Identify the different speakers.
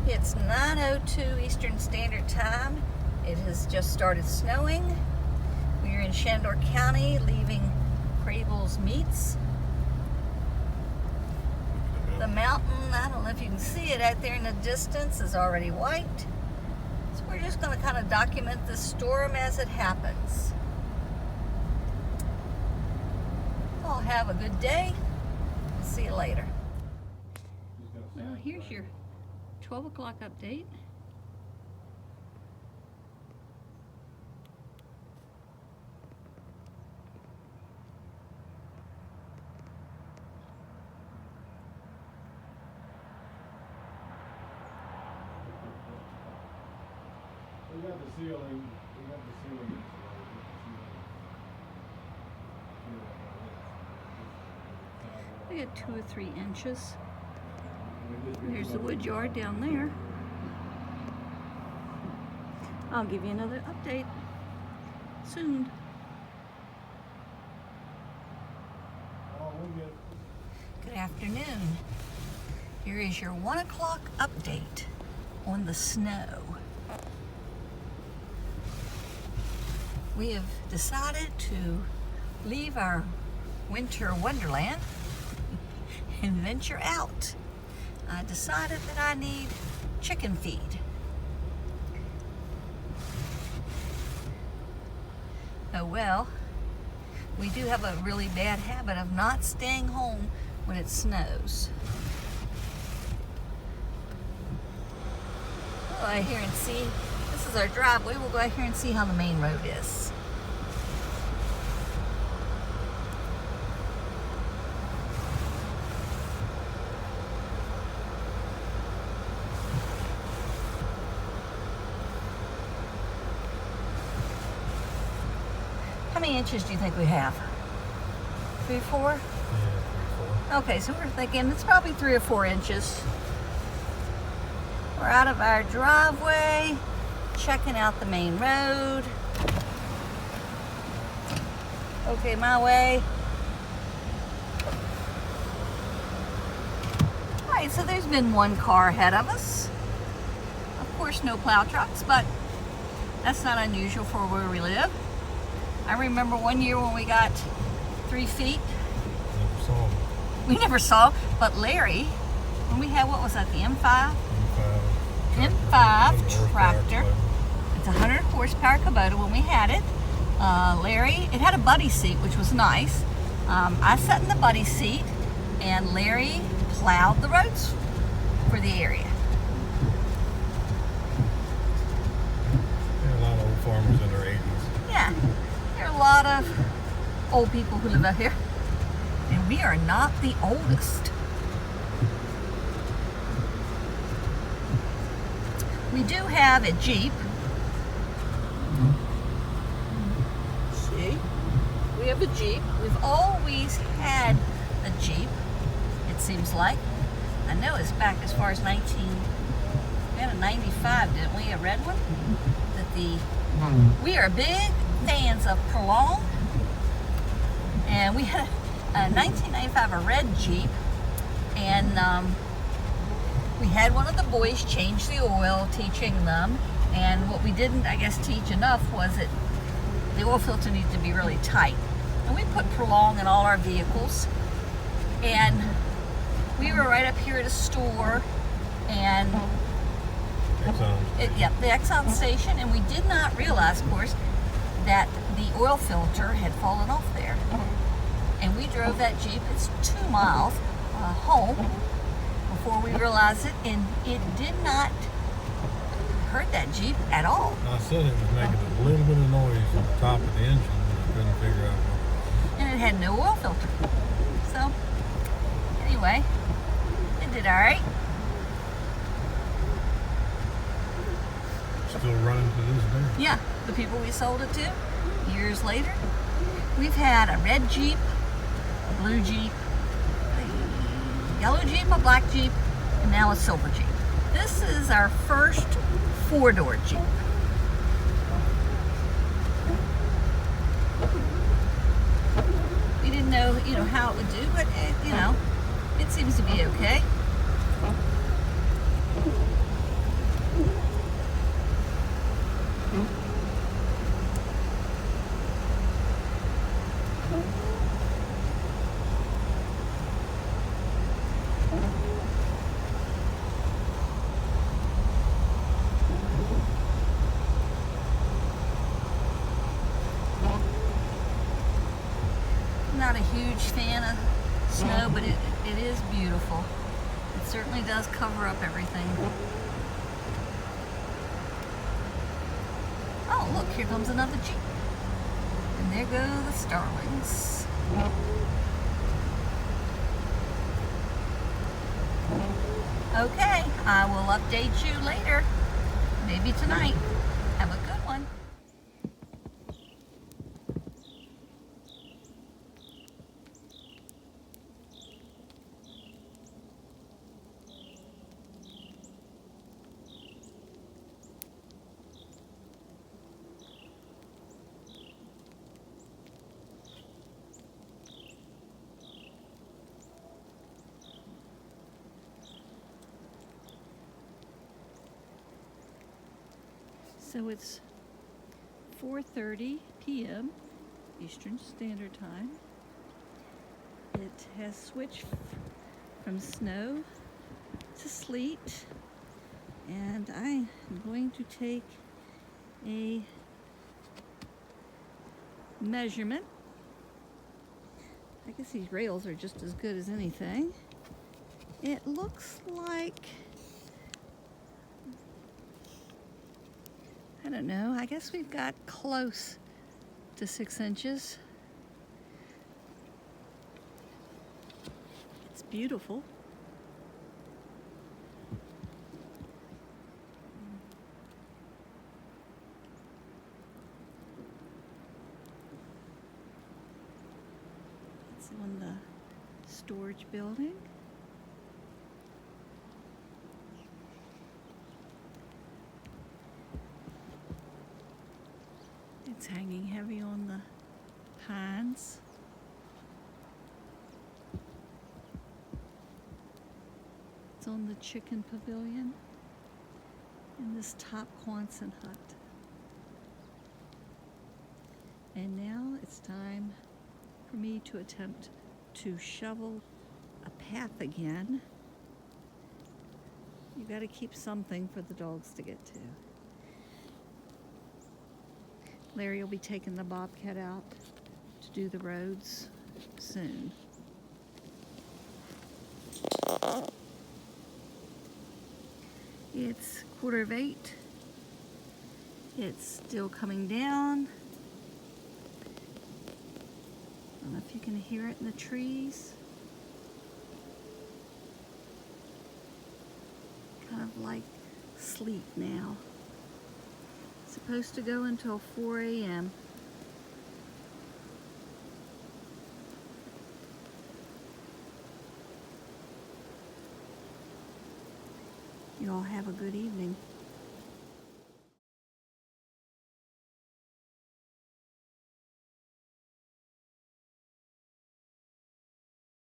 Speaker 1: It's 9:02 Eastern Standard Time. It has just started snowing. We are in Shenandoah County, leaving Crable's Meats. The mountain, I don't know if you can see it out there in the distance, is already white. So we're just going to kind of document this storm as it happens. I'll have a good day. See you later. Well, here's your 12 o'clock update.
Speaker 2: We got the ceiling.
Speaker 1: We got 2 or 3 inches. There's the wood yard down there. I'll give you another update soon. Good afternoon. Here is your 1 o'clock update on the snow. We have decided to leave our winter wonderland and venture out. I decided that I need chicken feed. Oh well, we do have a really bad habit of not staying home when it snows. We'll go out here and see. This is our driveway. We'll go out here and see how the main road is. How many inches do you think we have? 3 or 4?
Speaker 2: Yeah, 3 or 4.
Speaker 1: Okay, so we're thinking it's probably 3 or 4 inches. We're out of our driveway, checking out the main road. Okay, my way. All right, so there's been 1 car ahead of us. Of course, no plow trucks, but that's not unusual for where we live. I remember one year when we got 3 feet.
Speaker 2: Never saw them.
Speaker 1: We never saw, but Larry, when we had, what was that, the M5? M5 tractor. It's a 100 horsepower Kubota when we had it. Larry, it had a buddy seat, which was nice. I sat in the buddy seat, and Larry plowed the roads for the area.
Speaker 2: There are a lot of old farmers in their 80s.
Speaker 1: Yeah. There are a lot of old people who live out here, and we are not the oldest. We do have a Jeep. See? We have a Jeep. We've always had a Jeep, it seems like. I know it's back as far as we had a 95, didn't we? A red one? We are big fans of Prolong, and we had a 1995 a red Jeep, and we had one of the boys change the oil, teaching them, and what we didn't, I guess, teach enough was that the oil filter needed to be really tight, and we put Prolong in all our vehicles. And we were right up here at a store, and the Exxon station, and we did not realize, of course, that the oil filter had fallen off there. And we drove that Jeep, it's 2 miles home before we realized it, and it did not hurt that Jeep at all.
Speaker 2: I said it was making a little bit of noise on the top of the engine, and I couldn't figure out what.
Speaker 1: And it had no oil filter. So, anyway, it did all right.
Speaker 2: Still running to this day.
Speaker 1: Yeah, the people we sold it to, years later. We've had a red Jeep, a blue Jeep, a yellow Jeep, a black Jeep, and now a silver Jeep. This is our first 4-door Jeep. We didn't know, how it would do, but it seems to be okay. huge fan of snow, but it is beautiful. It certainly does cover up everything. Oh, look, here comes another Jeep. And there go the starlings. Okay, I will update you later. Maybe tonight. Have a good one. So it's 4:30 p.m. Eastern Standard Time. It has switched from snow to sleet, and I am going to take a measurement. I guess these rails are just as good as anything. It looks like, I don't know, I guess we've got close to 6 inches. It's beautiful. It's on the storage building. It's hanging heavy on the pines. It's on the chicken pavilion in this top Quonset hut. And now it's time for me to attempt to shovel a path again. You got to keep something for the dogs to get to. Larry will be taking the Bobcat out to do the roads soon. It's 7:45. It's still coming down. I don't know if you can hear it in the trees. Kind of like sleet now. It's supposed to go until 4 a.m. You all have a good evening.